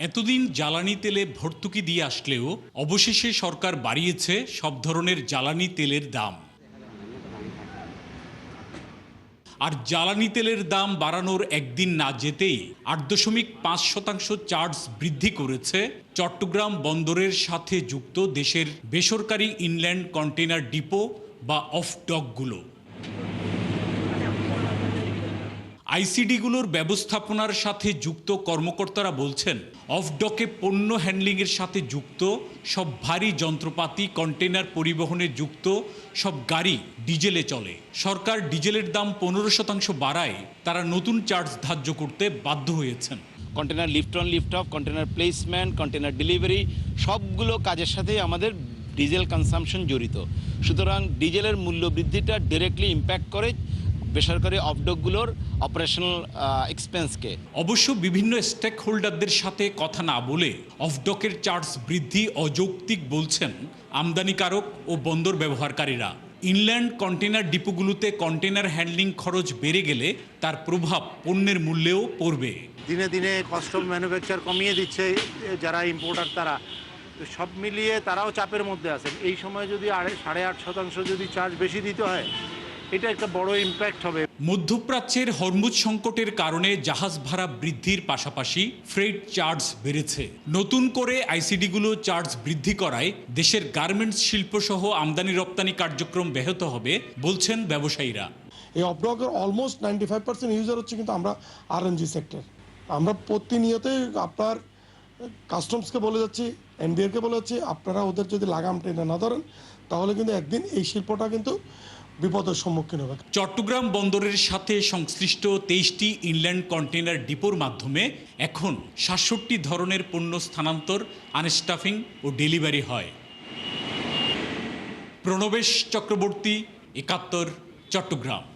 এতদিন জ্বালানি তেলে ভর্তুকি দিয়ে আসলেও অবশেষে সরকার বাড়িয়েছে সব ধরনের জ্বালানি তেলের দাম। আর জ্বালানি তেলের দাম বাড়ানোর একদিন না যেতেই ৮.৫% চার্জ বৃদ্ধি করেছে চট্টগ্রাম বন্দরের সাথে যুক্ত দেশের বেসরকারি ইনল্যান্ড কন্টেইনার ডিপো বা অফডকগুলো। আইসিডিগুলোর ব্যবস্থাপনার সাথে যুক্ত কর্মকর্তারা বলছেন, অফডকে পণ্য হ্যান্ডলিংয়ের সাথে যুক্ত সব ভারী যন্ত্রপাতি, কন্টেইনার পরিবহনে যুক্ত সব গাড়ি ডিজেলে চলে। সরকার ডিজেলের দাম 15% বাড়ায় তারা নতুন চার্জ ধার্য করতে বাধ্য হয়েছেন। Container lift on lift of, container placement, container delivery সবগুলো কাজের সাথেই আমাদের ডিজেল কনসামশন জড়িত। সুতরাং ডিজেলের মূল্য বৃদ্ধিটা ডিরেক্টলি ইম্প্যাক্ট করে বেসরকারি অফডকগুলোর অপারেশনাল এক্সপেন্সকে। অবশ্য বিভিন্ন স্টেক হোল্ডারদের সাথে কথা না বলে অফডকের চার্জ বৃদ্ধি অযৌক্তিক বলছেন আমদানিকারক ও বন্দর ব্যবহারকারীরা। ইনল্যান্ড কন্টেইনার ডিপোগুলোতে কন্টেইনার হ্যান্ডলিং খরচ বেড়ে গেলে তার প্রভাব পণ্যের মূল্যেও পড়বে। দিনে দিনে কস্ট অফ ম্যানুফ্যাকচার কমিয়ে দিচ্ছে যারা ইম্পোর্টার, তারা সব মিলিয়ে তারাও চাপের মধ্যে আছেন। এই সময় যদি 8.5% যদি চার্জ বেশি দিতে হয়, এটা একটা বড় ইম্প্যাক্ট হবে। মধ্যপ্রাচ্যের হরমুজ সংকটের কারণে জাহাজ ভাড়া বৃদ্ধির পাশাপাশি ফ্রেট চার্জ বেড়েছে। নতুন করে আইসিডিগুলো চার্জ বৃদ্ধি করায় দেশের গার্মেন্টস শিল্প সহ আমদানি রপ্তানি কার্যক্রম ব্যাহত হবে বলছেন ব্যবসায়ীরা। এই অফডকের অলমোস্ট 95% ইউজার হচ্ছে কিন্তু আমরা আরএনজি সেক্টর। আমরা প্রতিনিয়তই আপনার কাস্টমসকে বলে যাচ্ছি, এনডিএরকে বলে যাচ্ছি, আপনারা ওদের যদি লাগাম টেনে না ধরেন তাহলে কিন্তু একদিন এই শিল্পটা কিন্তু বিপদের সম্মুখীন হবে। চট্টগ্রাম বন্দরের সাথে সংশ্লিষ্ট 23টি ইনল্যান্ড কন্টেইনার ডিপোর মাধ্যমে এখন 67 ধরনের পণ্য স্থানান্তর, আনস্টাফিং ও ডেলিভারি হয়। প্রণবেশ চক্রবর্তী, ৭১, চট্টগ্রাম।